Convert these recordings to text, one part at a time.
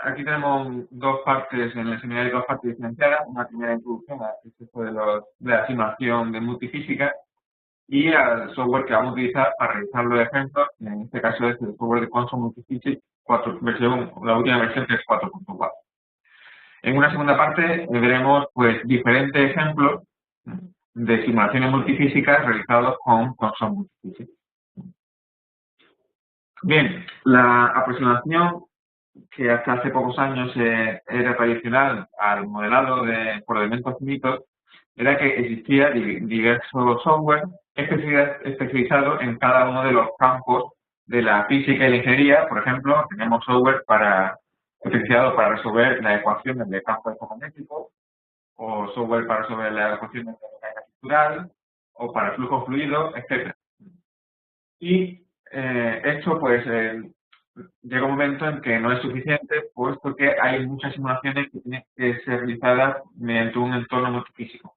Aquí tenemos dos partes en el seminario, dos partes diferenciadas. Una primera introducción al proceso de la simulación de multifísica y al software que vamos a utilizar para realizar los ejemplos. En este caso es el software de Quantum Multiphysics, la última versión, que es 4.4. En una segunda parte veremos pues diferentes ejemplos de simulaciones multifísicas realizados con Quantum Multiphysics. Bien, la aproximación que hasta hace pocos años era tradicional al modelado por elementos finitos, era que existía diversos software especializados en cada uno de los campos de la física y la ingeniería. Por ejemplo, tenemos software especializado para resolver las ecuaciones de campo electromagnético, o software para resolver las ecuaciones de mecánica estructural, o para flujo fluido, etc. Y esto, pues, llega un momento en que no es suficiente, puesto que hay muchas simulaciones que tienen que ser realizadas mediante un entorno multifísico.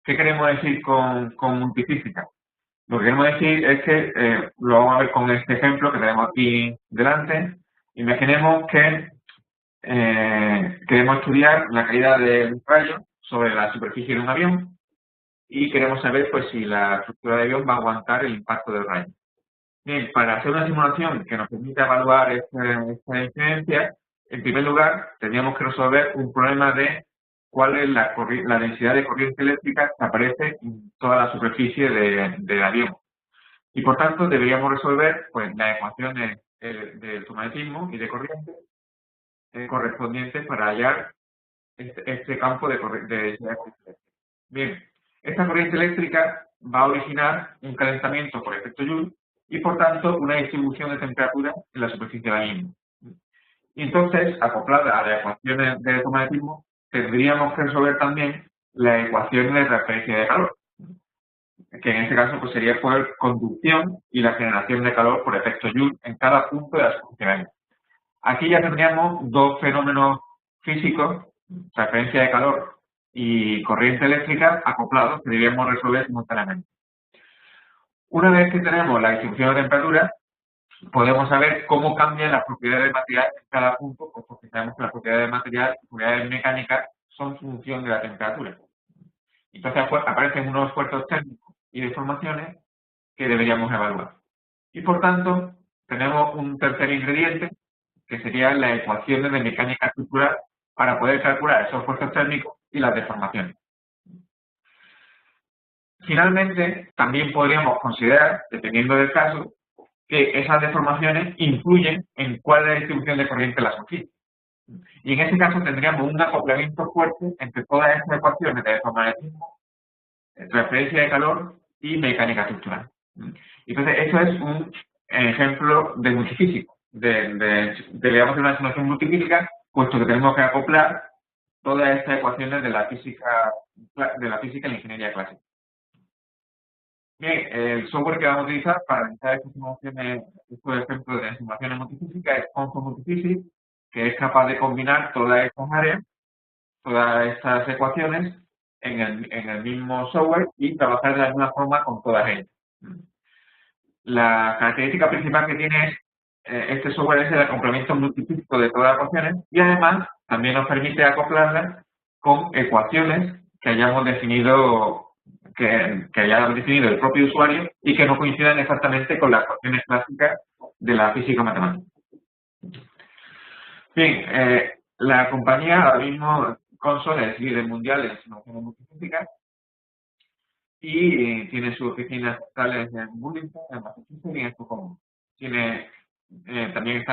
¿Qué queremos decir con multifísica? Lo que queremos decir es que, lo vamos a ver con este ejemplo que tenemos aquí delante. Imaginemos que queremos estudiar la caída de un rayo sobre la superficie de un avión y queremos saber pues si la estructura del avión va a aguantar el impacto del rayo. Bien, para hacer una simulación que nos permita evaluar esta incidencia, en primer lugar, tendríamos que resolver un problema de cuál es la densidad de corriente eléctrica que aparece en toda la superficie del avión. Y por tanto, deberíamos resolver pues, las ecuaciones del electromagnetismo y de corriente correspondientes para hallar este campo de densidad de corriente eléctrica. Bien, esta corriente eléctrica va a originar un calentamiento por efecto Joule y, por tanto, una distribución de temperatura en la superficie de la misma. Y entonces, acoplada a las ecuaciones de electromagnetismo, tendríamos que resolver también las ecuaciones de transferencia de calor, que en este caso pues, sería por conducción y la generación de calor por efecto Joule en cada punto de la superficie de la misma. Aquí ya tendríamos dos fenómenos físicos, transferencia de calor y corriente eléctrica, acoplados, que deberíamos resolver simultáneamente. Una vez que tenemos la distribución de temperatura, podemos saber cómo cambian las propiedades del material en cada punto, pues porque sabemos que las propiedades del material, las propiedades mecánicas, son función de la temperatura. Entonces aparecen unos esfuerzos térmicos y deformaciones que deberíamos evaluar. Y por tanto, tenemos un tercer ingrediente, que serían las ecuaciones de mecánica estructural para poder calcular esos esfuerzos térmicos y las deformaciones. Finalmente, también podríamos considerar, dependiendo del caso, que esas deformaciones influyen en cuál es la distribución de corriente en la superficie. Y en ese caso tendríamos un acoplamiento fuerte entre todas estas ecuaciones de electromagnetismo, transferencia de calor y mecánica estructural. Entonces, eso es un ejemplo de multifísico, deberíamos hacer una simulación multifísica, puesto que tenemos que acoplar todas estas ecuaciones de la física y la ingeniería clásica. Bien, el software que vamos a utilizar para realizar estas simulaciones, estos ejemplos de simulaciones multifísicas, es Quantum Multiphysics, que es capaz de combinar todas estas áreas, todas estas ecuaciones en el mismo software y trabajar de la misma forma con todas ellas. La característica principal que tiene este software es el acoplamiento multifísico de todas las ecuaciones y además también nos permite acoplarlas con ecuaciones que hayamos definido que haya definido el propio usuario y que no coincidan exactamente con las ecuaciones clásicas de la física matemática. Bien, la compañía ahora mismo Consol es líder mundial en simulaciones multifísicas y tiene sus oficinas centrales en Burlington, en Massachusetts y en Estocolmo. También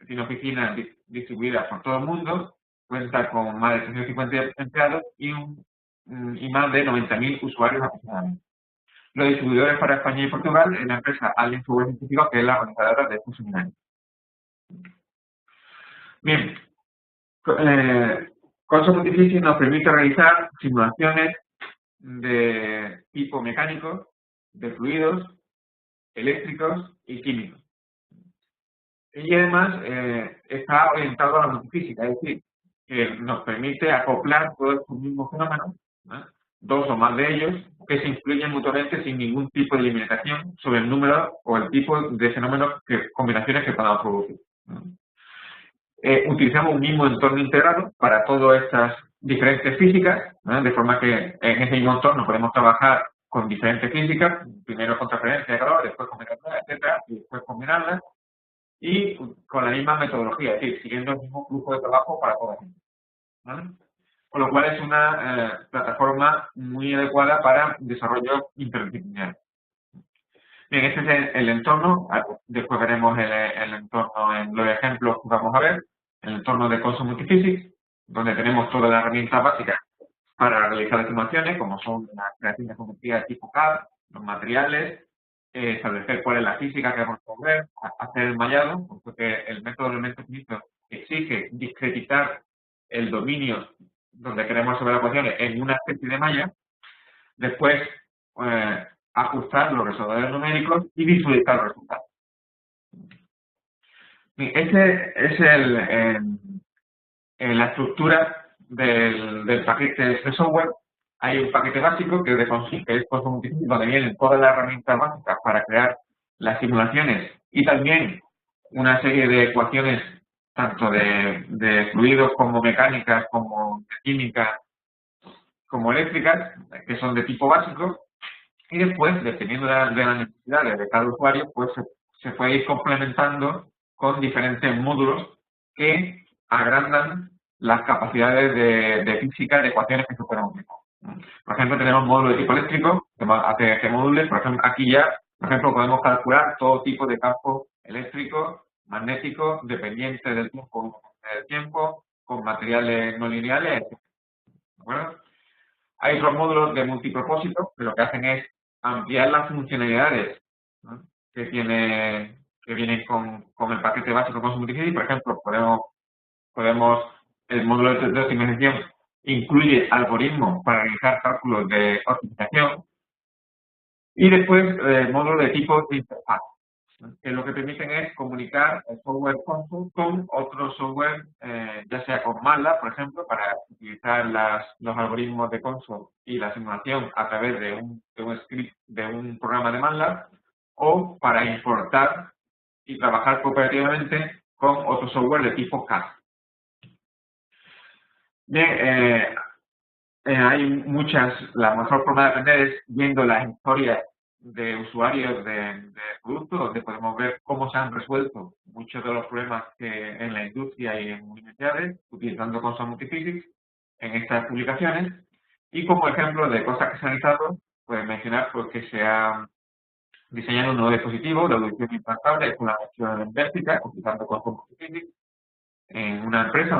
tiene oficinas distribuidas por todo el mundo, cuenta con más de 350 empleados y más de 90.000 usuarios aproximadamente. Los distribuidores para España y Portugal es la empresa Alien Software Científico, que es la organizadora de estos seminarios. Bien, Quantum Multiphysics nos permite realizar simulaciones de tipo mecánico, de fluidos, eléctricos y químicos. Y además está orientado a la multifísica, es decir, que nos permite acoplar todos estos mismos fenómenos, dos o más de ellos, que se influyen mutuamente sin ningún tipo de limitación sobre el número o el tipo de fenómenos, combinaciones que podamos producir. utilizamos un mismo entorno integrado para todas estas diferentes físicas, ¿no? De forma que en ese mismo entorno podemos trabajar con diferentes físicas, primero con transferencia de calor, después con temperatura, etcétera, y después combinarlas, y con la misma metodología, es decir, siguiendo el mismo flujo de trabajo para todas ellas, ¿vale? Con lo cual es una plataforma muy adecuada para desarrollo interdisciplinar. Bien, este es el entorno, después veremos el entorno en los ejemplos que vamos a ver, el entorno de Consul Multiphysics, donde tenemos todas las herramientas básicas para realizar estimaciones, como son la creación de geometría de tipo CAD, los materiales, establecer cuál es la física que vamos a resolver, hacer el mallado, porque el método de elementos finitos exige discretizar el dominio donde queremos resolver las ecuaciones en una especie de malla, después ajustar los resolvedores numéricos y visualizar los resultados. Ese es la estructura del paquete de software. Hay un paquete básico que es Consul Multiphysics, donde vienen todas las herramientas básicas para crear las simulaciones y también una serie de ecuaciones tanto de fluidos como mecánicas, como química, como eléctricas, que son de tipo básico. Y después, dependiendo de las necesidades de cada usuario, pues se puede ir complementando con diferentes módulos que agrandan las capacidades de física de ecuaciones que se pueden utilizar. Por ejemplo, tenemos módulos de tipo eléctrico, ATG módulos, por ejemplo, aquí ya, por ejemplo, podemos calcular todo tipo de campo eléctrico, magnético, dependiente del tiempo, con materiales no lineales, etc. ¿De acuerdo? Hay otros módulos de multipropósito que lo que hacen es ampliar las funcionalidades, ¿no? que vienen con el paquete básico Consul Multiphysics. Por ejemplo, el módulo de optimización incluye algoritmos para realizar cálculos de optimización y después módulos de tipo de interfaz, que lo que permiten es comunicar el software Consul con otro software, ya sea con MATLAB, por ejemplo, para utilizar los algoritmos de Consul y la simulación a través de un script, de un programa de MATLAB, o para importar y trabajar cooperativamente con otro software de tipo CAD. Bien, la mejor forma de aprender es viendo las historias de usuarios de productos, donde podemos ver cómo se han resuelto muchos de los problemas que en la industria y en universidades, utilizando Consul Multiphysics en estas publicaciones. Y como ejemplo de cosas que se han realizado, pues mencionar que se ha diseñado un nuevo dispositivo de audición implantable con la versión envértica, utilizando Consul Multiphysics en una empresa,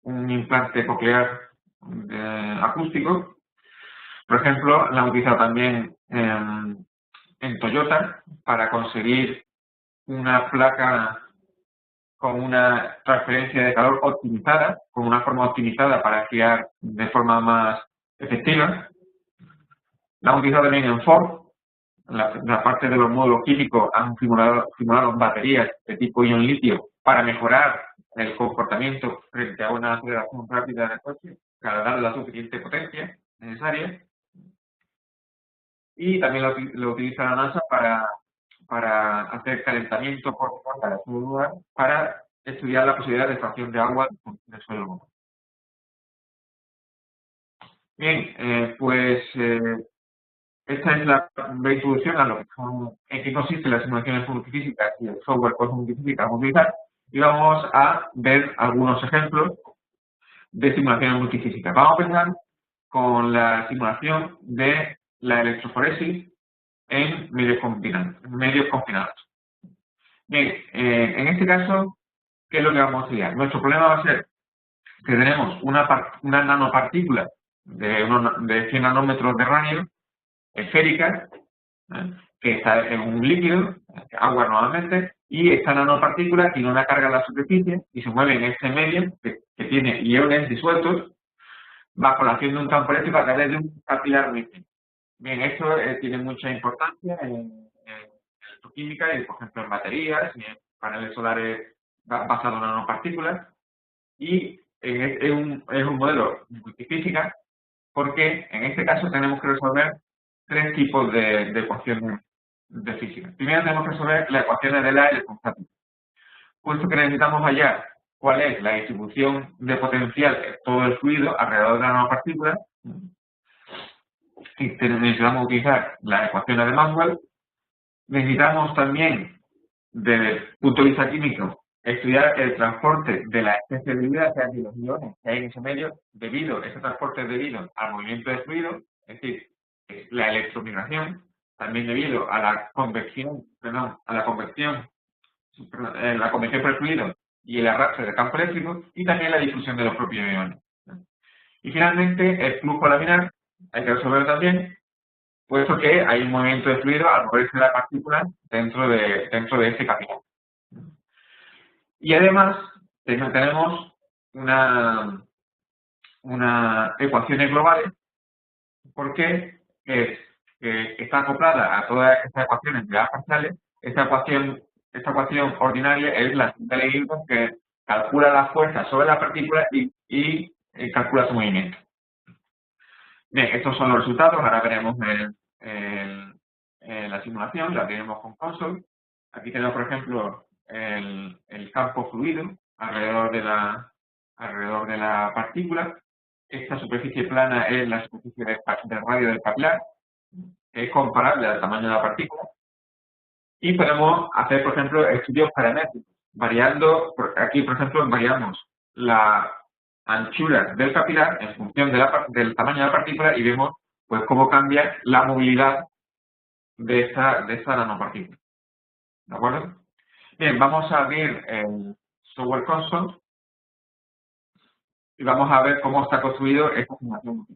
un implante coclear acústico. Por ejemplo, la han utilizado también en Toyota para conseguir una placa con una transferencia de calor optimizada, con una forma optimizada para enfriar de forma más efectiva. La han utilizado también en Ford. La parte de los módulos químicos han simulado baterías de tipo ion litio para mejorar el comportamiento frente a una aceleración rápida del coche, para darle la suficiente potencia necesaria. Y también lo utiliza la NASA para hacer calentamiento por demanda de su lugar, para estudiar la posibilidad de extracción de agua del suelo. Bien, esta es la introducción a lo que en qué consisten las simulaciones multifísicas y el software Consul Multiphysics que vamos a utilizar, y vamos a ver algunos ejemplos de simulaciones multifísicas. Vamos a empezar con la simulación de la electroforesis en medios confinados. Bien, en este caso, ¿qué es lo que vamos a estudiar? Nuestro problema va a ser que tenemos una nanopartícula de 100 nanómetros de radio, esférica, que está en un líquido, agua normalmente, y esta nanopartícula tiene una carga en la superficie y se mueve en este medio que tiene iones disueltos bajo la acción de un campo eléctrico a través de un capilar líquido. Bien, esto tiene mucha importancia en electroquímica y, por ejemplo, en baterías y en paneles solares basados en nanopartículas. Y es un modelo multifísica porque en este caso tenemos que resolver tres tipos de ecuaciones de física. Primero tenemos que resolver las ecuaciones de la electrostática, puesto que necesitamos hallar cuál es la distribución de potencial de todo el fluido alrededor de la nanopartícula. Y necesitamos utilizar las ecuaciones de Maxwell. Necesitamos también, desde el punto de vista químico, estudiar el transporte de la especie de vida, o sea, de los iones que hay en ese medio, ese transporte es debido al movimiento de fluido, es decir, la electromigración, también debido a la convección, la convección por el fluido y el arrastre de campo eléctrico, y también la difusión de los propios iones. Y finalmente, el flujo laminar, hay que resolverlo también, puesto que hay un movimiento de fluido al moverse la partícula dentro de ese capilar. Y además, tenemos unas ecuaciones globales, porque está acoplada a todas estas ecuaciones de las parciales. Esta ecuación ordinaria es la cinta de Newton, que calcula la fuerza sobre la partícula y calcula su movimiento. Bien, estos son los resultados. Ahora veremos la simulación, la tenemos con Consol. Aquí tenemos, por ejemplo, el campo fluido alrededor de la partícula. Esta superficie plana es la superficie del radio del capilar, que es comparable al tamaño de la partícula. Y podemos hacer, por ejemplo, estudios paramétricos, variando, aquí, por ejemplo, variamos la anchura del capilar en función del tamaño de la partícula y vemos pues cómo cambia la movilidad de esta nanopartícula. ¿De acuerdo? Bien, vamos a abrir el software console y vamos a ver cómo está construido esta simulación.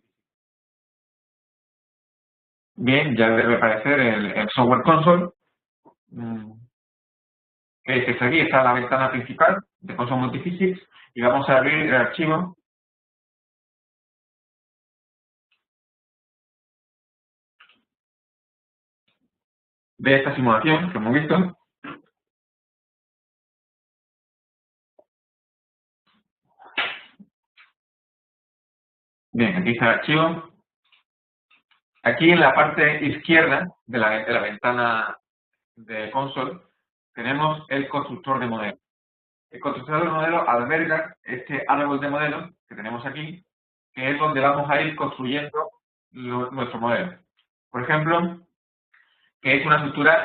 Bien, ya debe aparecer el software console. Que es aquí, está la ventana principal de Console Multiphysics y vamos a abrir el archivo de esta simulación que hemos visto. Bien, aquí está el archivo. Aquí en la parte izquierda de la ventana de Console tenemos el constructor de modelo. El constructor de modelo alberga este árbol de modelos que tenemos aquí, que es donde vamos a ir construyendo nuestro modelo. Por ejemplo, que es una estructura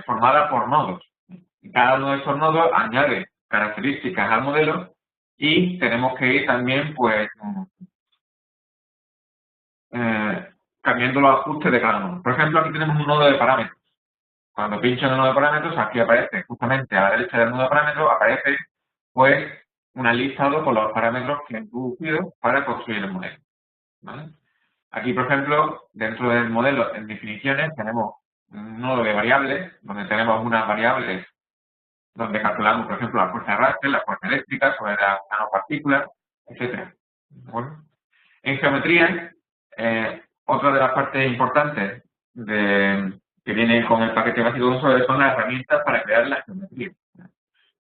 formada por nodos. Cada uno de estos nodos añade características al modelo y tenemos que ir también, pues, cambiando los ajustes de cada nodo. Por ejemplo, aquí tenemos un nodo de parámetros. Cuando pincho en el nodo de parámetros, aquí aparece justamente a la derecha del nodo de parámetros, aparece, pues, un listado con los parámetros que he introducido para construir el modelo. ¿Vale? Aquí, por ejemplo, dentro del modelo, en definiciones, tenemos un nodo de variables, donde tenemos unas variables donde calculamos, por ejemplo, la fuerza de arrastre, la fuerza eléctrica sobre las nanopartículas, etc. Bueno, en geometría, otra de las partes importantes que viene con el paquete básico de Solid son las herramientas para crear la geometría.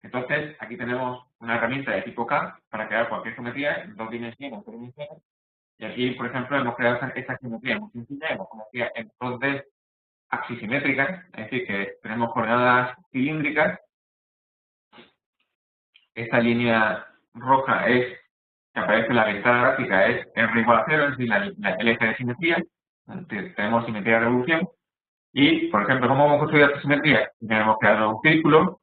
Entonces, aquí tenemos una herramienta de tipo K para crear cualquier geometría en 2 dimensiones, 3 dimensiones. Y aquí, por ejemplo, hemos creado esta geometría muy sencilla, hemos geometría en 2D axisimétricas, es decir, que tenemos coordenadas cilíndricas. Esta línea roja que aparece en la ventana gráfica es R igual a 0, es decir, el eje de simetría. Tenemos simetría de revolución. Y, por ejemplo, ¿cómo hemos construido esta simetría? Hemos creado un círculo,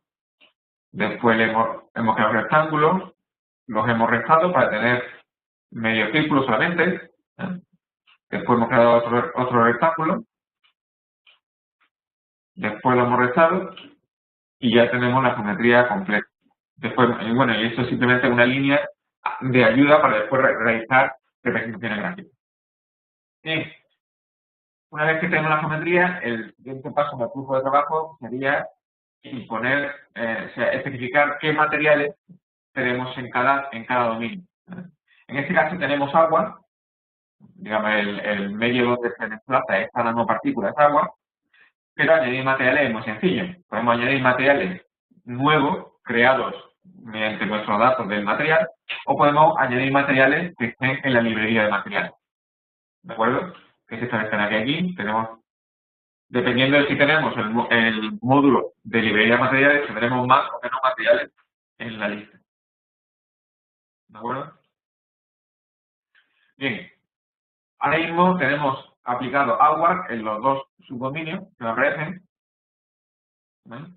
después hemos creado rectángulos, los hemos restado para tener medio círculo solamente. Después hemos creado otro rectángulo, después lo hemos restado y ya tenemos la geometría completa. Después, bueno, y esto es simplemente una línea de ayuda para después realizar representaciones gráficas. Bien, una vez que tenemos la geometría, el siguiente paso en el flujo de trabajo sería especificar qué materiales tenemos en cada dominio. En este caso tenemos agua, digamos, el medio donde se desplaza esta nanopartícula es agua, pero añadir materiales es muy sencillo. Podemos añadir materiales nuevos, creados mediante nuestros datos del material, o podemos añadir materiales que estén en la librería de materiales. ¿De acuerdo? Que es esta ventana que aquí tenemos, dependiendo de si tenemos el módulo de librería de materiales, tendremos más o menos materiales en la lista. ¿De acuerdo? Bien, ahora mismo tenemos aplicado AUAC en los dos subdominios que me aparecen, ¿vale?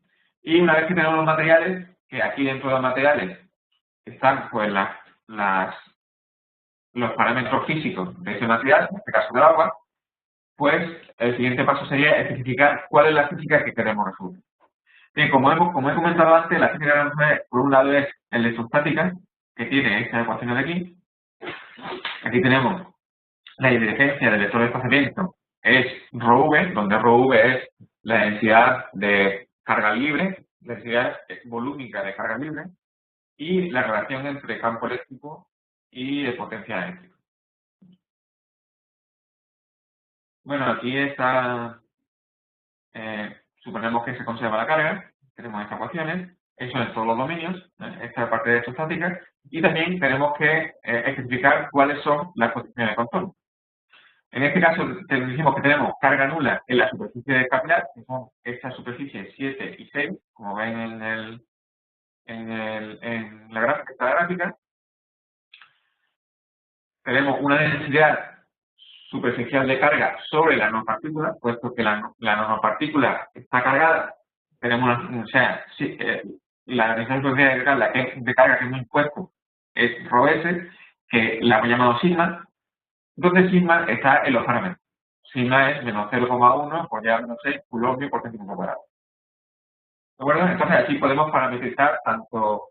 Y una vez que tenemos los materiales, que aquí dentro de los materiales están pues los parámetros físicos de ese material, en este caso del agua, pues el siguiente paso sería especificar cuál es la física que queremos resolver. Bien, como he comentado antes, la física que queremos resolver, por un lado, es electrostática, que tiene esta ecuación de aquí. Aquí tenemos la divergencia del vector de desplazamiento, es ρv, donde ρv es la densidad de carga libre, densidad volúmica de carga libre, y la relación entre campo eléctrico y potencial eléctrico. Bueno, aquí está, suponemos que se conserva la carga, tenemos estas ecuaciones, eso en todos los dominios, esta parte de electrostática, y también tenemos que especificar cuáles son las condiciones de control. En este caso, decimos que tenemos carga nula en la superficie del capilar, que son estas superficies 7 y 6, como ven en la gráfica. Tenemos una densidad superficial de carga sobre la nanopartícula, puesto que la nanopartícula está cargada. Tenemos la densidad superficial de carga que hemos impuesto es ρs, que la hemos llamado sigma. Entonces sigma está en los parámetros. Sigma es menos 0,1 por ya menos 6 coulombio por centímetro cuadrado. ¿De acuerdo? Entonces aquí podemos parametrizar tanto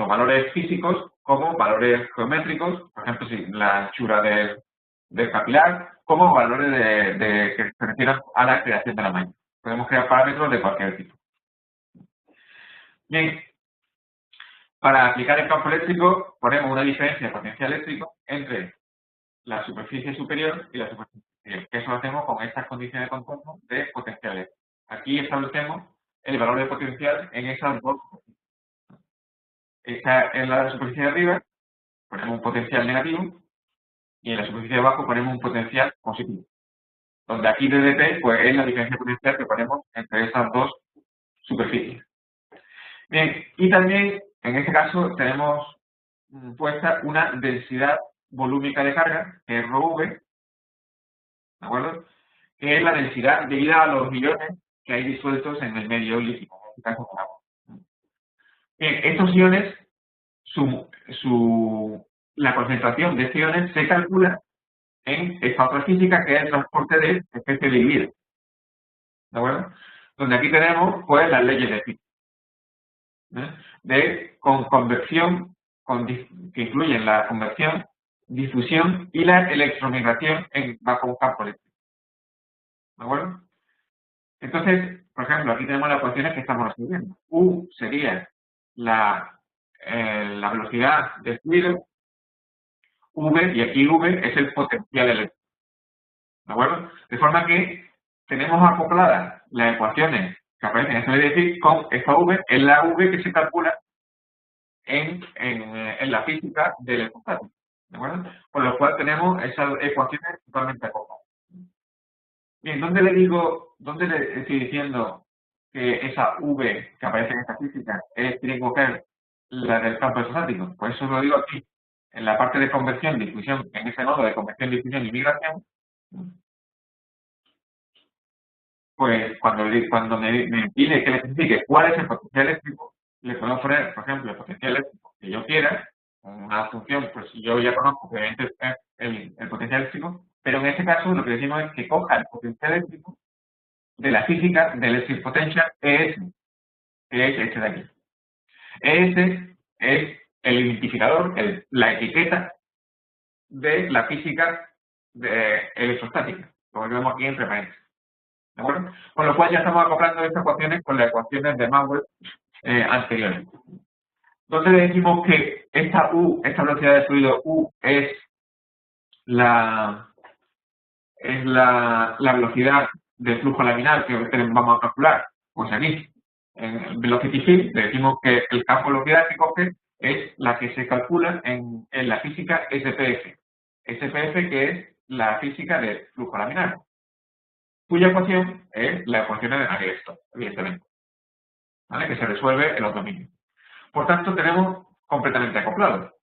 valores físicos como valores geométricos, por ejemplo, la anchura del capilar, como valores que se refieren a la creación de la malla. Podemos crear parámetros de cualquier tipo. Bien, para aplicar el campo eléctrico ponemos una diferencia de potencial eléctrico entre la superficie superior y la superficie inferior. Eso lo hacemos con estas condiciones de contorno de potenciales. Aquí establecemos el valor de potencial en esas dos superficies. Esta en la superficie de arriba ponemos un potencial negativo y en la superficie de abajo ponemos un potencial positivo. Donde aquí ddt pues, es la diferencia potencial que ponemos entre esas dos superficies. Bien, y también en este caso tenemos puesta una densidad volúmica de carga, que es ρv, ¿de acuerdo? Que es la densidad debida a los iones que hay disueltos en el medio líquido, en este caso con agua. Bien, estos iones, la concentración de estos iones se calcula en esta otra física que es el transporte de especie de vida. ¿De acuerdo? Donde aquí tenemos pues las leyes de física. Con convección, que incluyen la convección, difusión y la electromigración bajo un campo eléctrico. ¿De acuerdo? Entonces, por ejemplo, aquí tenemos las ecuaciones que estamos resolviendo. U sería la velocidad del fluido, V, y aquí V es el potencial eléctrico. ¿De acuerdo? De forma que tenemos acopladas las ecuaciones que aparecen en esta ley de Fick con esta V, es la V que se calcula en la física del electrostático. ¿De acuerdo? Por lo cual tenemos esas ecuaciones totalmente acopladas. Bien, ¿dónde le estoy diciendo que esa V que aparece en esta física tiene que coger la del campo electrostático? Pues eso lo digo aquí, en la parte de convección, difusión, en ese nodo de convección, difusión y migración. Pues cuando me pide que le especifique cuál es el potencial eléctrico, le puedo poner, por ejemplo, el potencial eléctrico que yo quiera, una función, pues yo ya conozco obviamente el potencial eléctrico, pero en este caso lo que decimos es que coja el potencial eléctrico de la física del electric potential ES, que es este de aquí. ES es el identificador, la etiqueta de la física electrostática, como vemos aquí entre paréntesis. ¿De acuerdo? Con lo cual ya estamos acoplando estas ecuaciones con las ecuaciones de Maxwell anteriores. Entonces le decimos que esta U, esta velocidad de fluido U es la velocidad del flujo laminar que vamos a calcular. Pues aquí, en velocity field, le decimos que el campo de velocidad que coge es la que se calcula en la física SPF. SPF que es la física del flujo laminar, cuya ecuación es la ecuación de Navier-Stokes, evidentemente, ¿vale? Que se resuelve en los dominios. Por tanto, tenemos completamente acoplado.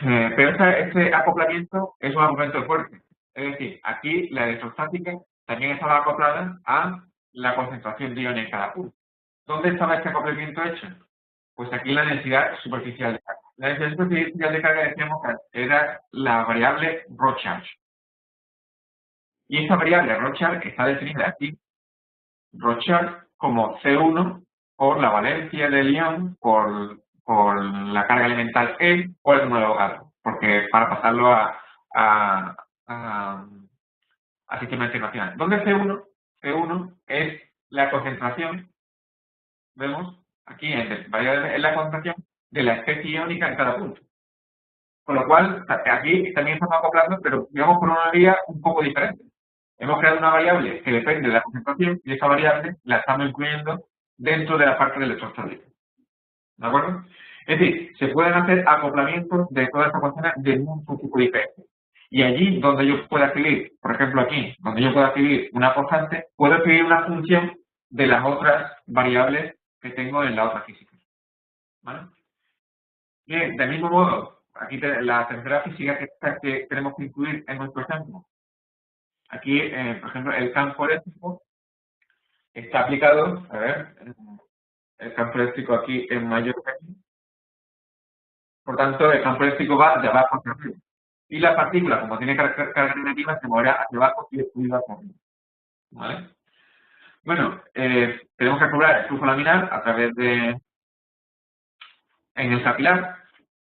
Pero este acoplamiento es un acoplamiento fuerte. Es decir, aquí la electrostática también estaba acoplada a la concentración de iones en cada punto. ¿Dónde estaba este acoplamiento hecho? Pues aquí la densidad superficial de carga. La densidad superficial de carga decíamos que era la variable Rorschach. Y esta variable Rorschach está definida aquí, Rorschach, como C1 por la valencia del ion, por la carga elemental E o el número de gato, porque para pasarlo a, sistema internacional. ¿Dónde C1? C1 es la concentración, vemos aquí es la concentración de la especie iónica en cada punto. Con lo cual, aquí también estamos acoplando, pero digamos por una vía un poco diferente. Hemos creado una variable que depende de la concentración y esa variable la estamos incluyendo dentro de la parte del electrostático. ¿De acuerdo? Es decir, se pueden hacer acoplamientos de todas estas ecuaciones de mucho tipo diferente. Y allí donde yo pueda escribir, por ejemplo aquí, donde yo pueda escribir una constante, puedo escribir una función de las otras variables que tengo en la otra física. ¿Vale? Bien, del mismo modo, aquí la tercera física que tenemos que incluir en nuestro ejemplo. Aquí, por ejemplo, el campo eléctrico está aplicado, a ver, el campo eléctrico aquí es mayor que aquí. Por tanto, el campo eléctrico va de abajo hacia arriba. Y la partícula, como tiene carga negativa, se moverá hacia abajo y destruirá hacia arriba. ¿Vale? Bueno, tenemos que calcular el flujo laminar a través de, en el capilar,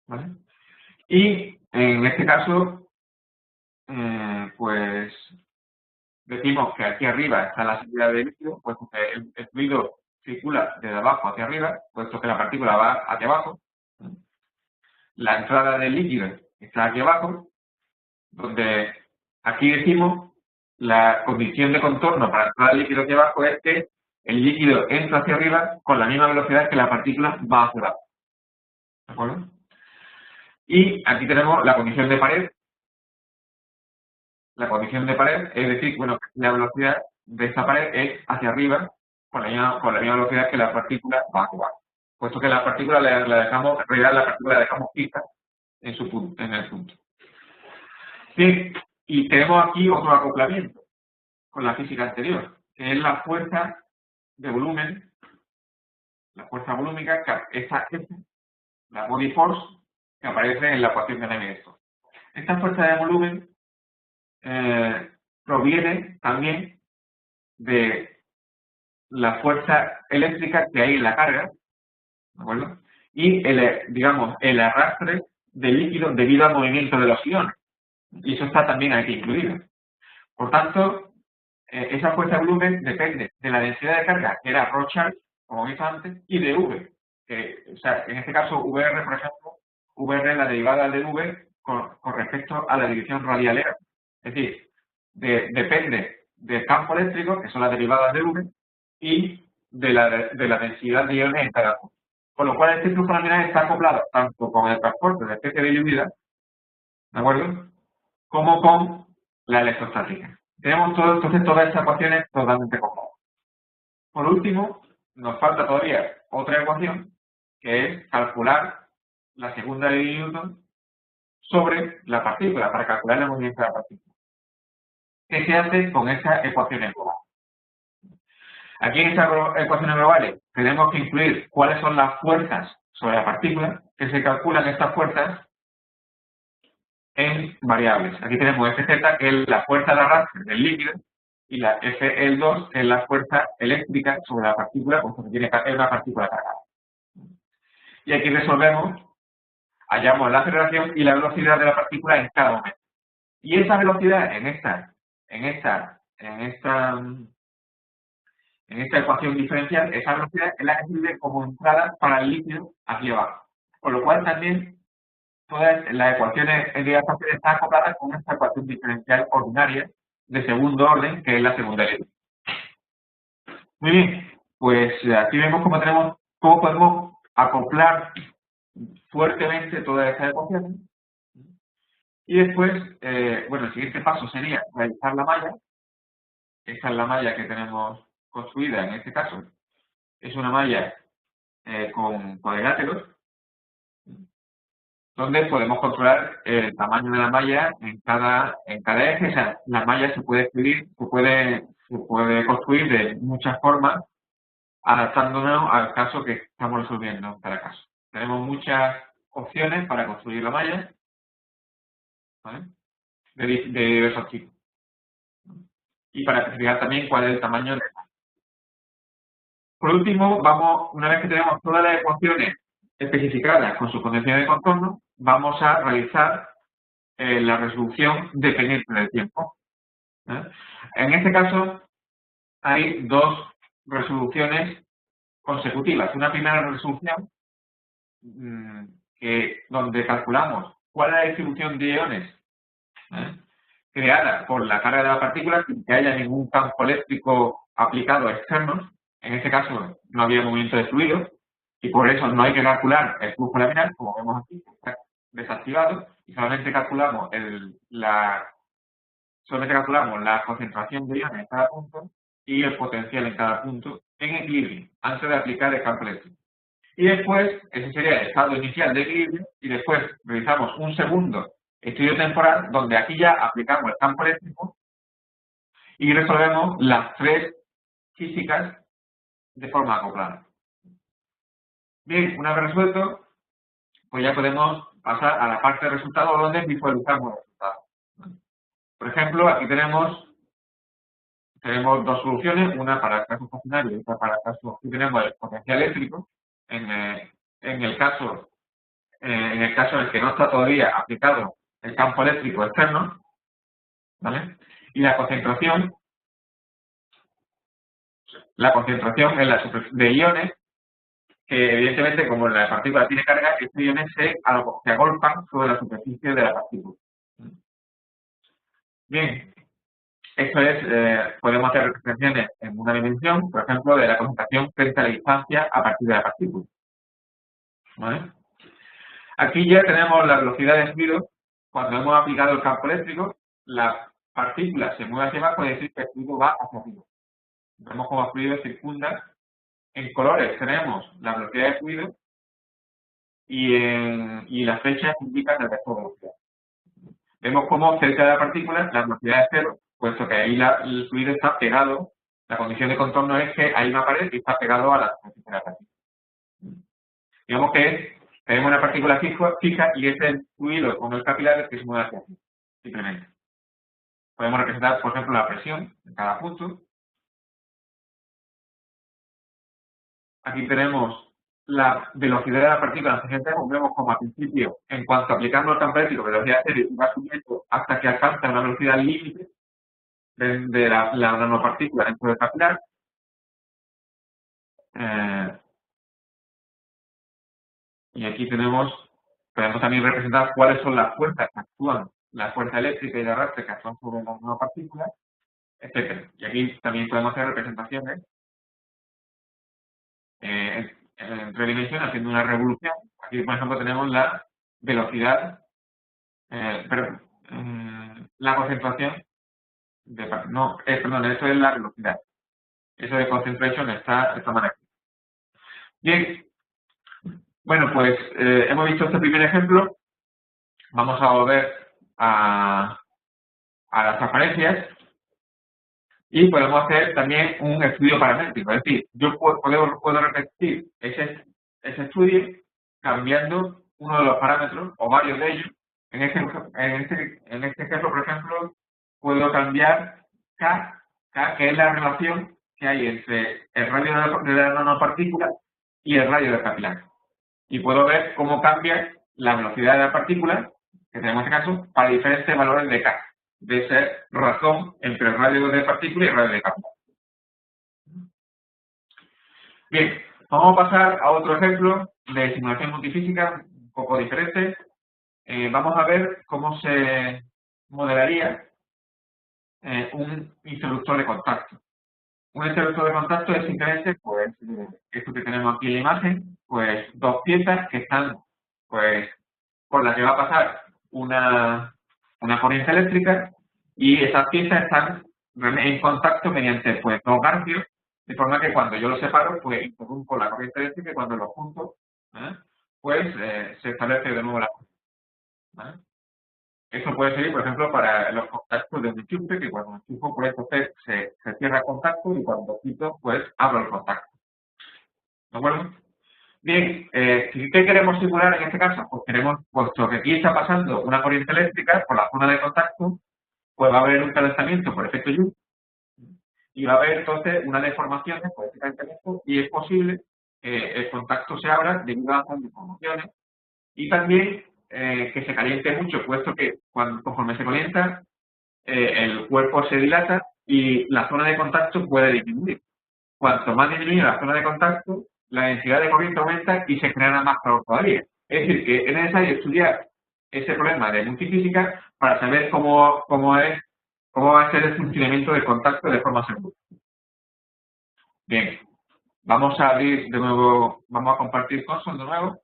¿vale? Y en este caso, pues decimos que aquí arriba está la salida del líquido, puesto que el fluido circula desde abajo hacia arriba, puesto que la partícula va hacia abajo. La entrada del líquido está aquí abajo, donde aquí decimos la condición de contorno para entrar el líquido aquí abajo es que el líquido entra hacia arriba con la misma velocidad que la partícula va hacia abajo. ¿De acuerdo? Y aquí tenemos la condición de pared. La condición de pared es decir, bueno, la velocidad de esta pared es hacia arriba con la misma velocidad que la partícula va hacia abajo. Puesto que la partícula la dejamos, en realidad la partícula la dejamos fija en su punto, en el punto. Bien, y tenemos aquí otro acoplamiento con la física anterior, que es la fuerza de volumen, la fuerza volúmica, esa F, la body force, que aparece en la ecuación de Navier-Stokes. Esta fuerza de volumen proviene también de la fuerza eléctrica que hay en la carga, ¿de acuerdo? Y digamos, el arrastre del líquido debido al movimiento de los iones. Y eso está también aquí incluido. Por tanto, esa fuerza de volumen depende de la densidad de carga, que era Rorschach, como he visto antes, y de V. O sea, en este caso, VR, por ejemplo, VR es la derivada de V con respecto a la dirección radial. Es decir, depende del campo eléctrico, que son las derivadas de V, y de la densidad de iones en cada punto. Con lo cual, este flujo laminar está acoplado tanto con el transporte de especie de lluvia, ¿de acuerdo?, como con la electrostática. Tenemos entonces todas estas ecuaciones totalmente acopladas. Por último, nos falta todavía otra ecuación, que es calcular la segunda ley de Newton sobre la partícula, para calcular el movimiento de la partícula. ¿Qué se hace con estas ecuaciones globales? Aquí en estas ecuaciones globales tenemos que incluir cuáles son las fuerzas sobre la partícula, que se calculan estas fuerzas en variables. Aquí tenemos Fz, que es la fuerza de arrastre del líquido, y la Fl2, que es la fuerza eléctrica sobre la partícula, porque es una partícula cargada. Y aquí resolvemos, hallamos la aceleración y la velocidad de la partícula en cada momento. Y esa velocidad en esta ecuación diferencial, esa velocidad es la que sirve como entrada para el líquido aquí abajo. Con lo cual también todas las ecuaciones de ecuaciones están acopladas con esta ecuación diferencial ordinaria de segundo orden, que es la segunda ley. Muy bien, pues aquí vemos cómo podemos acoplar fuertemente todas estas ecuaciones. Y después, bueno, el siguiente paso sería realizar la malla. Esta es la malla que tenemos construida en este caso. Es una malla con cuadriláteros, donde podemos controlar el tamaño de la malla en cada eje. O sea, la malla se puede escribir, se puede construir de muchas formas, adaptándonos al caso que estamos resolviendo en cada caso. Tenemos muchas opciones para construir la malla, ¿vale? De diversos tipos. Y para especificar también cuál es el tamaño de la malla. Por último, una vez que tenemos todas las ecuaciones especificadas con sus condiciones de contorno, vamos a realizar la resolución dependiente del tiempo. En este caso, hay dos resoluciones consecutivas. Una primera resolución donde calculamos cuál es la distribución de iones creada por la carga de la partícula sin que haya ningún campo eléctrico aplicado externo. En este caso no había movimiento de fluido y por eso no hay que calcular el flujo laminar, como vemos aquí, que está desactivado, y solamente calculamos la concentración de iones en cada punto y el potencial en cada punto en equilibrio, antes de aplicar el campo eléctrico. Y después, ese sería el estado inicial de equilibrio, y después realizamos un segundo estudio temporal, donde aquí ya aplicamos el campo eléctrico y resolvemos las tres físicas de forma acoplada. Bien, una vez resuelto, pues ya podemos pasar a la parte de resultados, donde visualizamos los resultados. Por ejemplo, aquí tenemos dos soluciones, una para el caso estacionario y otra para el caso que tenemos el potencial eléctrico. En el caso en el que no está todavía aplicado el campo eléctrico externo, ¿vale? Y la concentración en la superficie de iones, que evidentemente, como la partícula tiene carga, estos iones se agolpan sobre la superficie de la partícula. Bien, esto es, podemos hacer representaciones en una dimensión, por ejemplo, de la concentración frente a la distancia a partir de la partícula, ¿vale? Aquí ya tenemos la velocidad de fluido. Cuando hemos aplicado el campo eléctrico, la partícula se mueve hacia abajo, es decir, que el fluido va hacia arriba. Vemos cómo el fluido circunda. En colores tenemos la velocidad de fluido y las flechas indican el vector de velocidad. Vemos cómo cerca de la partícula la velocidad es cero, puesto que ahí el fluido está pegado. La condición de contorno es que hay una pared y está pegado a la superficie de la partícula. Digamos que tenemos una partícula fija y es el fluido con el capilar que se mueve hacia aquí, simplemente. Podemos representar, por ejemplo, la presión en cada punto. Aquí tenemos la velocidad de la partícula en el vemos como al principio, en cuanto aplicamos el campo eléctrico, velocidad cero, va subiendo hasta que alcanza una velocidad límite de la nanopartícula dentro del capilar. Y aquí podemos también representar cuáles son las fuerzas que actúan, la fuerza eléctrica y de arrastre que actúan sobre las nanopartículas, etc. Y aquí también podemos hacer representaciones en tres dimensiones haciendo una revolución. Aquí, por ejemplo, tenemos la velocidad, la concentración perdón, eso es la velocidad. Eso de concentration está de esta manera. Bien, bueno, pues hemos visto este primer ejemplo. Vamos a volver a las transparencias y podemos hacer también un estudio paramétrico. Es decir, yo puedo repetir ese estudio cambiando uno de los parámetros o varios de ellos. En este ejemplo, por ejemplo, puedo cambiar K, que es la relación que hay entre el radio de la nanopartícula y el radio del capilar. Y puedo ver cómo cambia la velocidad de la partícula, que tenemos en este caso, para diferentes valores de K, de ser razón entre el radio de partícula y el radio de capilar. Bien, vamos a pasar a otro ejemplo de simulación multifísica, un poco diferente. Vamos a ver cómo se modelaría un interruptor de contacto. Un interruptor de contacto es simplemente, pues, esto que tenemos aquí en la imagen, pues, dos piezas que están, pues, por las que va a pasar una corriente eléctrica y esas piezas están en contacto mediante, pues, dos garfios De forma que cuando yo los separo, pues interrumpo la corriente eléctrica y cuando los junto, pues se establece de nuevo la corriente. ¿Vale? Eso puede servir, por ejemplo, para los contactos de un enchufe, que cuando enchufo, pues entonces se cierra el contacto y cuando quito, pues abro el contacto. ¿De acuerdo? Bien, ¿qué queremos simular en este caso? Pues queremos, puesto que aquí está pasando una corriente eléctrica por la zona de contacto, pues va a haber un calentamiento por efecto Joule y va a haber entonces una deformación por este calentamiento y es posible que el contacto se abra debido a las deformaciones y también que se caliente mucho, puesto que conforme se calienta el cuerpo se dilata y la zona de contacto puede disminuir. Cuanto más disminuye la zona de contacto, la densidad de corriente aumenta y se genera más calor todavía. Es decir, que es necesario estudiar ese problema de multifísica para saber cómo va a ser el funcionamiento del contacto de forma segura. Bien, vamos a abrir de nuevo, vamos a compartir Console de nuevo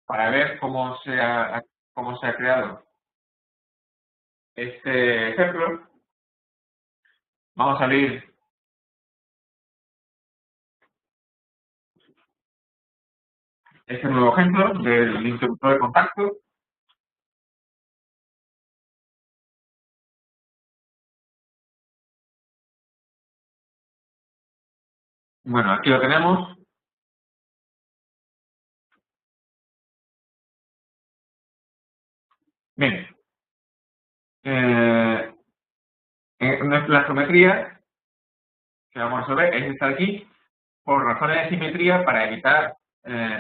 para ver cómo se ha creado este ejemplo. Vamos a abrir este nuevo ejemplo del interruptor de contacto. Bueno, aquí lo tenemos. Bien. La geometría que vamos a resolver es esta de aquí. Por razones de simetría, para evitar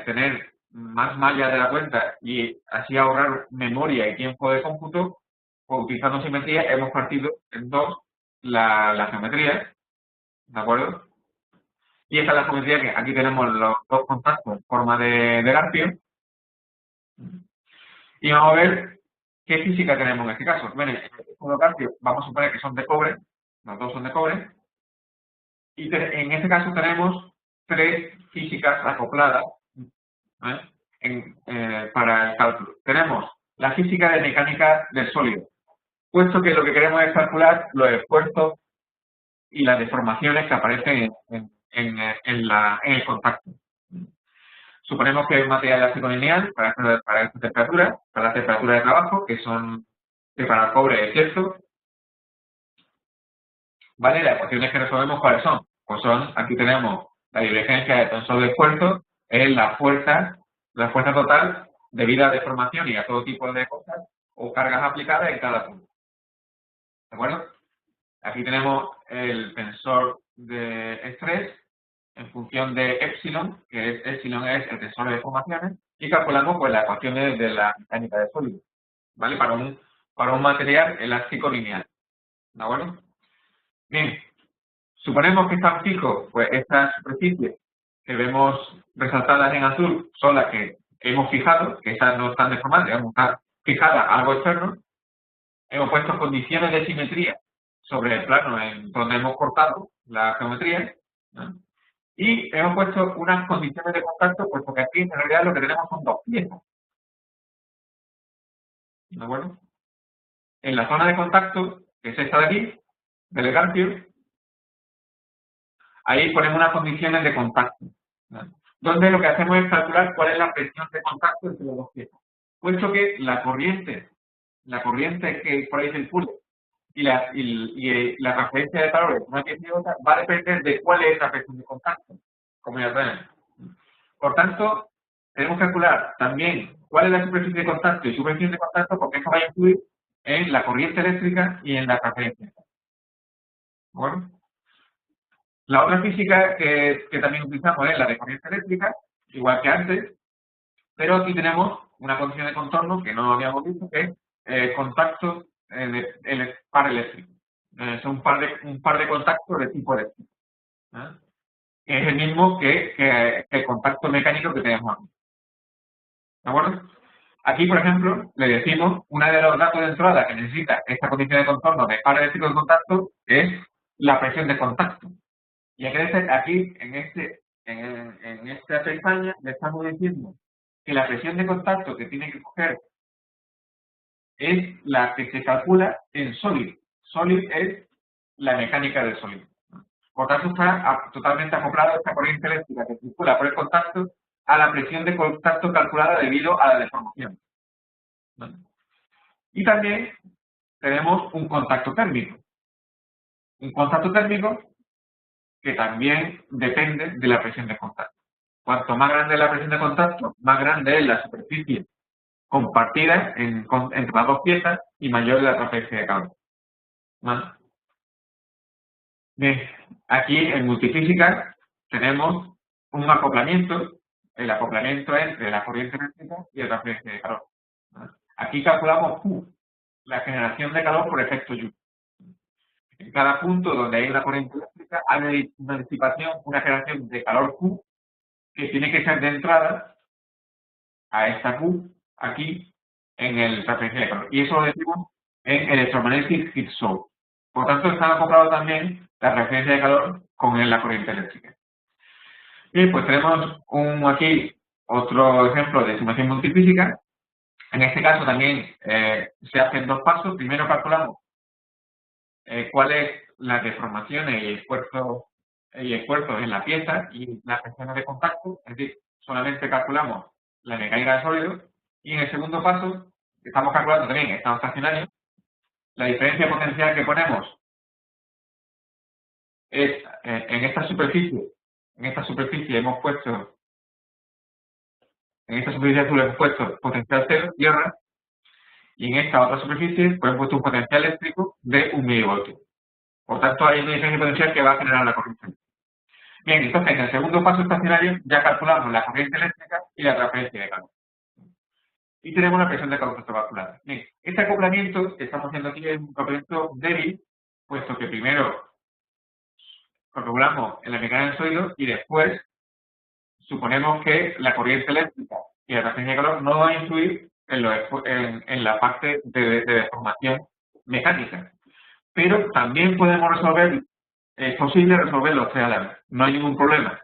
tener más malla de la cuenta y así ahorrar memoria y tiempo de cómputo, pues utilizando simetría hemos partido en dos la geometría, ¿de acuerdo? Y esta es la geometría que aquí tenemos los dos contactos en forma de garfio. Y vamos a ver qué física tenemos en este caso. Bueno, los garfios vamos a suponer que son de cobre, los dos son de cobre, y en este caso tenemos tres físicas acopladas para el cálculo. Tenemos la física de mecánica del sólido, puesto que lo que queremos es calcular los esfuerzos y las deformaciones que aparecen en el contacto. Suponemos que hay un material elástico lineal para esta temperatura, para la temperatura de trabajo, que para el cobre es cierto. ¿Vale? Las ecuaciones que resolvemos, ¿cuáles son? Pues aquí tenemos la divergencia de tensor de esfuerzo, es la fuerza total debido a deformación y a todo tipo de cosas o cargas aplicadas en cada punto. ¿De acuerdo? Aquí tenemos el tensor de estrés en función de epsilon, que epsilon es el tensor de deformaciones, y calculamos pues las ecuaciones de la mecánica de sólidos, ¿vale? Para un material elástico lineal. ¿De acuerdo? Bien, suponemos que están fijos, pues estas superficies que vemos resaltadas en azul son las que hemos fijado, que esas no están deformadas, digamos, están fijadas a algo externo. Hemos puesto condiciones de simetría sobre el plano en donde hemos cortado la geometría, ¿no? Y hemos puesto unas condiciones de contacto, puesto que aquí en realidad lo que tenemos son dos piezas. ¿De acuerdo? En la zona de contacto, que es esta de aquí, del garfio, ahí ponemos unas condiciones de contacto, ¿no? Donde lo que hacemos es calcular cuál es la presión de contacto entre las dos piezas. Puesto que la corriente que por ahí circula y la transferencia de calor entre una pieza y otra va a depender de cuál es la presión de contacto, como ya sabemos. Por tanto, tenemos que calcular también cuál es la superficie de contacto y superficie de contacto, porque eso va a influir en la corriente eléctrica y en la transferencia. ¿Bueno? La otra física que también utilizamos es la de corriente eléctrica, igual que antes, pero aquí tenemos una condición de contorno que no habíamos visto, que es contacto par eléctrico. Son un par de contactos de tipo eléctrico. Es el mismo que el contacto mecánico que tenemos aquí. ¿De acuerdo? Aquí, por ejemplo, le decimos, una de los datos de entrada que necesita esta condición de contorno de par eléctrico de contacto es la presión de contacto. Y aquí, en esta pestaña, le estamos diciendo que la presión de contacto que tiene que coger es la que se calcula en sólido. Sólido es la mecánica del sólido. Por tanto, está totalmente acoplado esta corriente eléctrica que circula por el contacto a la presión de contacto calculada debido a la deformación. ¿Vale? Y también tenemos un contacto térmico. Un contacto térmico que también depende de la presión de contacto. Cuanto más grande es la presión de contacto, más grande es la superficie compartida entre las dos piezas y mayor es la transferencia de calor. ¿Vale? Bien, aquí en multifísica tenemos un acoplamiento, el acoplamiento entre la corriente eléctrica y la transferencia de calor. ¿Vale? Aquí calculamos Q, la generación de calor por efecto Joule. En cada punto donde hay una corriente eléctrica hay una disipación, una generación de calor Q que tiene que ser de entrada a esta Q aquí en el transferencia de calor. Y eso lo decimos en Electromagnetic Heat Source. Por tanto, está acoplado también la transferencia de calor con la corriente eléctrica. Bien, pues tenemos aquí otro ejemplo de simulación multifísica. En este caso también se hacen dos pasos. Primero calculamos cuáles las deformaciones y esfuerzos en la pieza y las presiones de contacto. Es decir, solamente calculamos la mecánica de sólidos. Y en el segundo paso, estamos calculando también estado estacionario. La diferencia potencial que ponemos es en esta superficie hemos puesto potencial cero, tierra, y en esta otra superficie pues hemos puesto un potencial eléctrico de 1 milivoltio. Por tanto, hay una diferencia potencial que va a generar la corriente. Bien, entonces en el segundo paso estacionario ya calculamos la corriente eléctrica y la transferencia de calor. Y tenemos la presión de contacto calculada. Bien, este acoplamiento que estamos haciendo aquí es un acoplamiento débil, puesto que primero calculamos en la mecánica del sólido y después suponemos que la corriente eléctrica y la transferencia de calor no va a influir en la parte de deformación mecánica. Pero también podemos resolver, es posible resolver los tres a la vez, no hay ningún problema.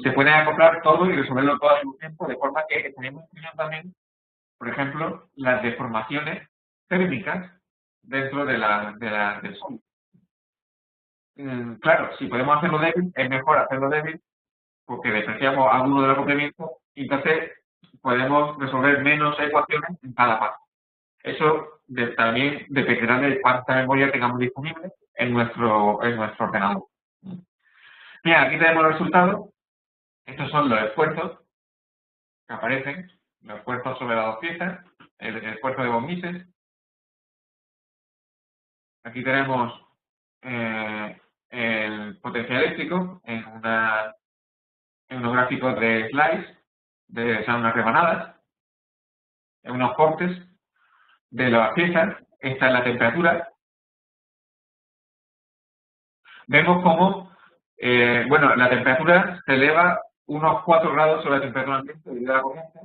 Se puede acoplar todo y resolverlo todo al mismo tiempo, de forma que estaríamos incluyendo también, por ejemplo, las deformaciones térmicas dentro del sólido. Claro, si podemos hacerlo débil, es mejor hacerlo débil porque despreciamos alguno de los acoplamientos y entonces podemos resolver menos ecuaciones en cada paso. Eso también dependerá de cuánta memoria tengamos disponible en nuestro ordenador. Bien, aquí tenemos los resultados. Estos son los esfuerzos que aparecen, los esfuerzos sobre las dos piezas, el esfuerzo de von Mises. Aquí tenemos el potencial eléctrico en unos gráficos de slides, son unas rebanadas, en unos cortes de las piezas. Esta es la temperatura. Vemos cómo, la temperatura se eleva unos 4 grados sobre la temperatura ambiente debido a la corriente,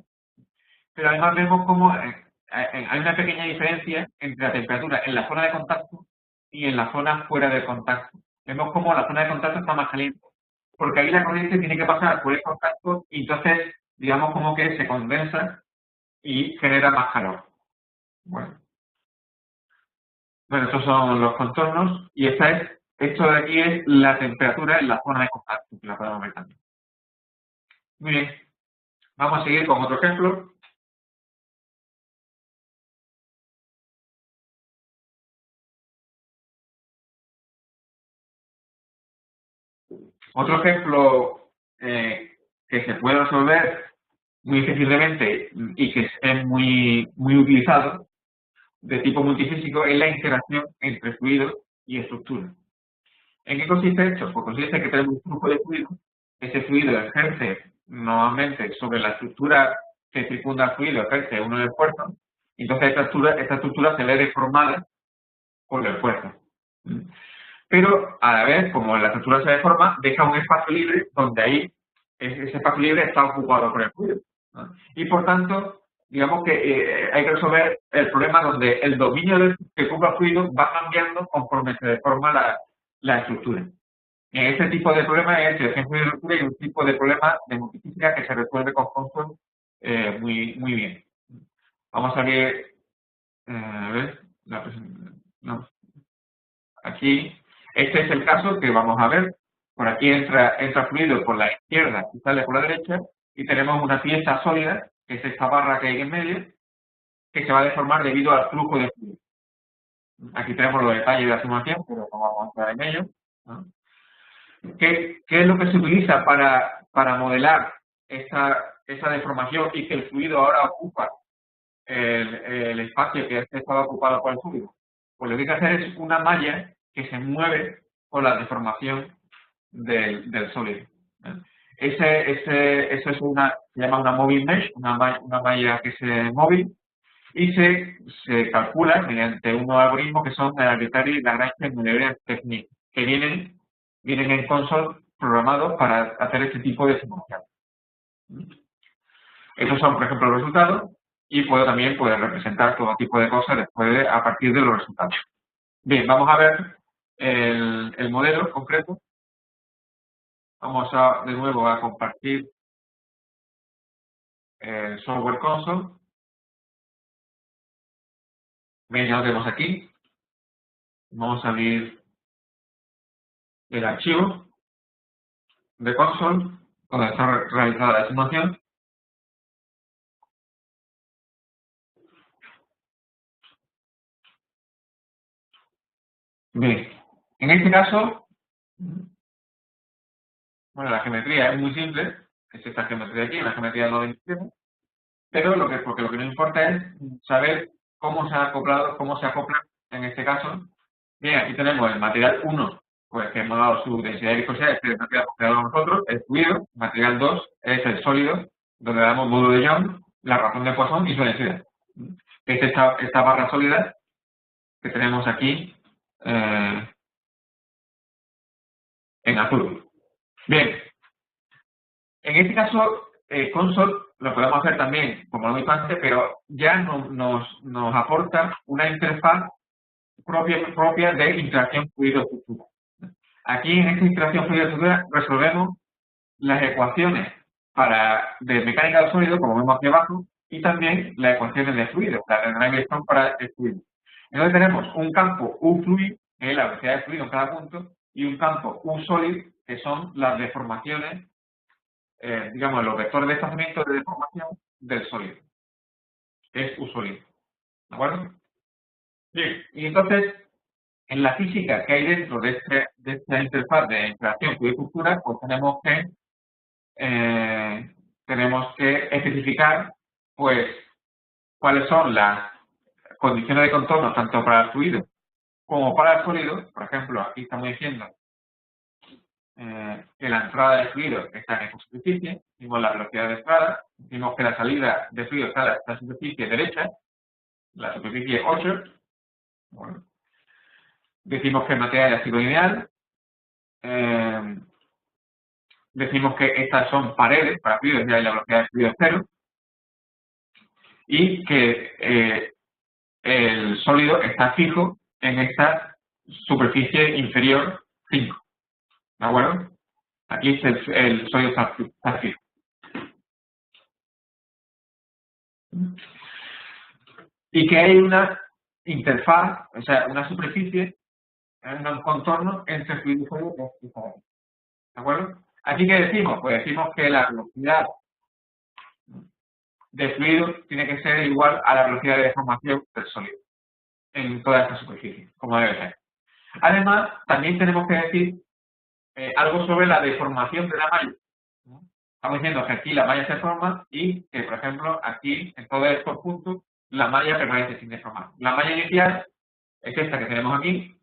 pero además vemos cómo hay una pequeña diferencia entre la temperatura en la zona de contacto y en la zona fuera del contacto. Vemos cómo la zona de contacto está más caliente, porque ahí la corriente tiene que pasar por el contacto y entonces, digamos, como que se condensa y genera más calor. Bueno, estos son los contornos y esto de aquí es la temperatura en la zona de contacto, que la podemos ver también. Muy bien, vamos a seguir con otro ejemplo. Otro ejemplo que se puede resolver muy difícilmente y que es muy utilizado de tipo multifísico es la interacción entre fluido y estructura. ¿En qué consiste esto? Pues consiste en que tenemos un flujo de fluido, ese fluido ejerce normalmente sobre la estructura que circunda al fluido, ejerce uno de esfuerzo, y entonces esta estructura se ve deformada por el esfuerzo. Pero a la vez, como la estructura se deforma, deja un espacio libre donde ahí ese espacio libre está ocupado por el fluido, ¿no? Y por tanto, digamos que hay que resolver el problema donde el dominio que ocupa el fluido va cambiando conforme se deforma la estructura. En este tipo de problemas es el ejemplo de estructura y un tipo de problema de multifísica que se resuelve con Thomson muy bien. Vamos a ver, la presentación. No. Aquí Este es el caso que vamos a ver. Por aquí entra fluido por la izquierda y sale por la derecha, y tenemos una pieza sólida, que es esta barra que hay en medio, que se va a deformar debido al flujo de fluido. Aquí tenemos los detalles de la simulación, pero no vamos a entrar en ello, ¿no? ¿Qué es lo que se utiliza para modelar esa deformación y que el fluido ahora ocupa el espacio que estaba ocupado por el fluido? Pues lo que hay que hacer es una malla que se mueve con la deformación del sólido. Eso se llama una moving mesh, una malla que es móvil, y se calcula mediante unos algoritmos que son el Arbitrary Lagrange Mendelian Technique, que vienen en console programados para hacer este tipo de simulación. Estos son, por ejemplo, los resultados, y puedo también representar todo tipo de cosas después a partir de los resultados. Bien, vamos a ver el modelo concreto. Vamos de nuevo a compartir el software console. Bien, ya lo tenemos aquí. Vamos a abrir el archivo de console donde está realizada la simulación. Bien, en este caso, bueno, la geometría es muy simple, es esta geometría aquí, la geometría no de izquierda, pero porque lo que nos importa es saber cómo se acopla en este caso. Bien, aquí tenemos el material 1, pues que hemos dado su densidad de viscosidad, este es el material que hemos dado nosotros, el fluido. Material 2 es el sólido, donde damos módulo de Young, la razón de Poisson y su densidad. Es esta barra sólida que tenemos aquí en azul. Bien, en este caso, console lo podemos hacer también como lo mismo antes, pero ya nos aporta una interfaz propia de interacción fluido-estructura. Aquí en esta interacción fluido-estructura resolvemos las ecuaciones de mecánica del sólido, como vemos aquí abajo, y también las ecuaciones de fluido, las de Navier-Stokes para el fluido. Entonces tenemos un campo U-fluid, que es la velocidad de fluido en cada punto, y un campo U-solid, que son las deformaciones, digamos, los vectores de desplazamiento de deformación del sólido, que es U-solid. ¿De acuerdo? Bien, y entonces, en la física que hay dentro de esta interfaz de interacción fluido-estructura, pues tenemos que especificar, pues, cuáles son las condiciones de contorno tanto para el fluido como para el sólido. Por ejemplo, aquí estamos diciendo que la entrada de fluido está en esta superficie, decimos la velocidad de entrada, decimos que la salida de fluido está en esta superficie derecha, la superficie 8, bueno, decimos que el material es ácido lineal, decimos que estas son paredes para fluidos, ya la velocidad de fluido es 0, y que el sólido está fijo en esta superficie inferior 5. ¿De acuerdo? Aquí el sólido está fijo. Y que hay una interfaz, o sea, una superficie, un contorno entre fluido y sólido que es diferente. ¿De acuerdo? Aquí, ¿qué decimos? Pues decimos que la velocidad de fluido tiene que ser igual a la velocidad de deformación del sólido en toda esta superficie, como debe ser. Además, también tenemos que decir algo sobre la deformación de la malla. Estamos diciendo que aquí la malla se forma y que, por ejemplo, aquí, en todos estos puntos, la malla permanece sin deformar. La malla inicial es esta que tenemos aquí,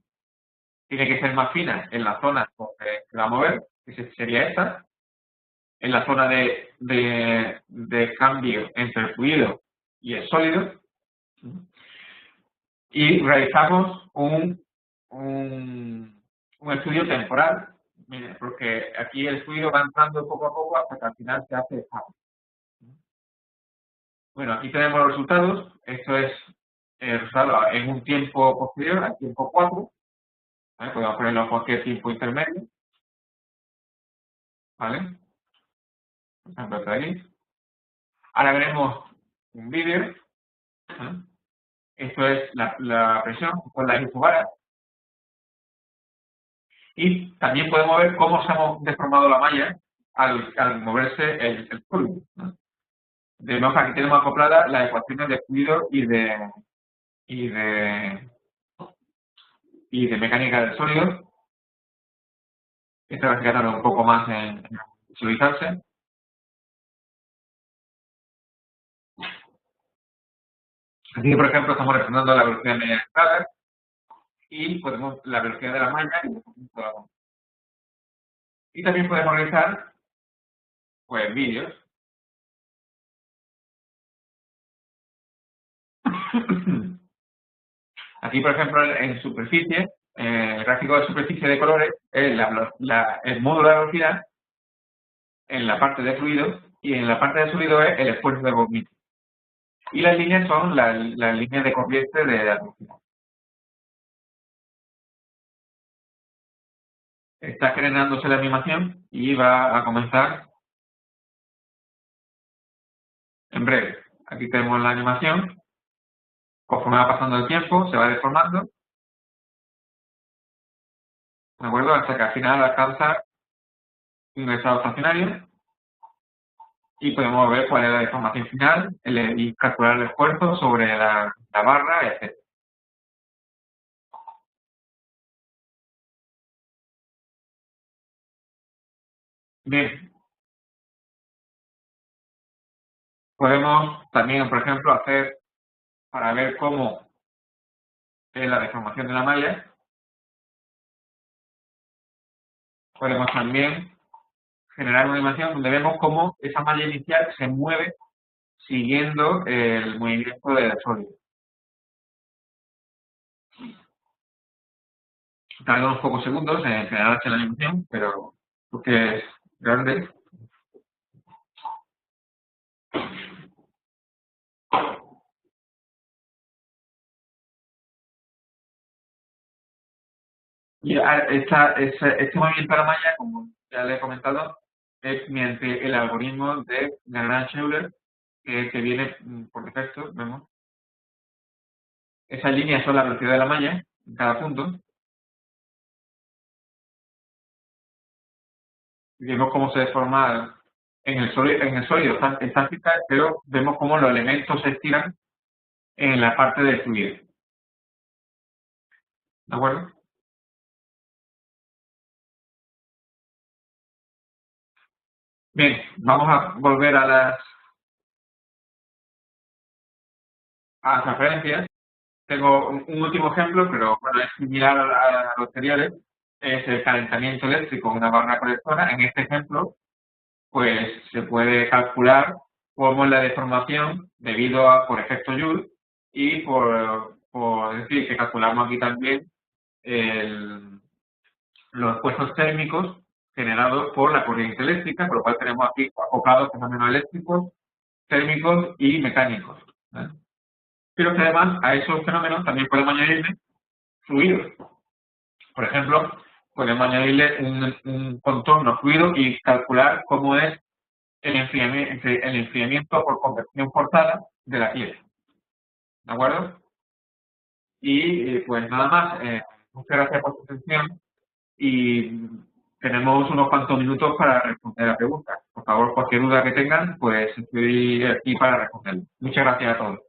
tiene que ser más fina en la zona que va a mover, que sería esta, en la zona de cambio entre el fluido y el sólido, y realizamos un estudio temporal, porque aquí el fluido va entrando poco a poco hasta que al final se hace estable. Bueno, aquí tenemos los resultados. Esto es el resultado en un tiempo posterior, al tiempo 4. ¿Vale? Podemos ponerlo a cualquier tiempo intermedio. ¿Vale? Por ejemplo, esto de aquí. Ahora veremos un vídeo. ¿Vale? Esto es la presión con la isobaras. Y también podemos ver cómo se ha deformado la malla al moverse el fluido, ¿no? Vemos que aquí tenemos acopladas las ecuaciones de fluido y de, y de mecánica del sólido. Esta va a quedar un poco más en visualizarse. Aquí, por ejemplo, estamos representando la velocidad media de escala y podemos la velocidad de la malla y el movimiento de la malla. Y también podemos realizar pues vídeos. Aquí, por ejemplo, en superficie, el gráfico de superficie de colores es el módulo de velocidad en la parte de fluido y en la parte de sólido es el esfuerzo de movimiento. Y las líneas son las líneas de corriente de la velocidad. Está generándose la animación y va a comenzar en breve. Aquí tenemos la animación. Conforme va pasando el tiempo, se va deformando, ¿de acuerdo? Hasta que al final alcanza un estado estacionario y podemos ver cuál es la deformación final y calcular el esfuerzo sobre la barra, etc. Bien, podemos también, por ejemplo, hacer para ver cómo es la deformación de la malla, podemos también generar una animación donde vemos cómo esa malla inicial se mueve siguiendo el movimiento del sólido. Tarda unos pocos segundos en generarse la animación, pero porque es grande. Y este movimiento de la malla, como ya le he comentado, es mediante el algoritmo de Lagrange-Euler, que viene por defecto, vemos. Esas líneas son la velocidad de la malla en cada punto. Y vemos cómo se deforma en el sólido está fija, pero vemos cómo los elementos se estiran en la parte del fluido. ¿De acuerdo? Bien, vamos a volver a las referencias. Tengo un último ejemplo, pero bueno, es similar a los anteriores. Es el calentamiento eléctrico en una barra colectora. En este ejemplo, pues se puede calcular cómo es la deformación debido a, por efecto Joule y por decir que calculamos aquí también los esfuerzos térmicos generados por la corriente eléctrica, por lo cual tenemos aquí acoplados fenómenos eléctricos, térmicos y mecánicos, ¿vale? Pero que además a esos fenómenos también podemos añadirle fluidos. Por ejemplo, podemos añadirle un contorno fluido y calcular cómo es el enfriamiento por convección forzada de la piel. ¿De acuerdo? Y pues nada más. Muchas gracias por su atención y tenemos unos cuantos minutos para responder a preguntas. Por favor, cualquier duda que tengan, pues estoy aquí para responder. Muchas gracias a todos.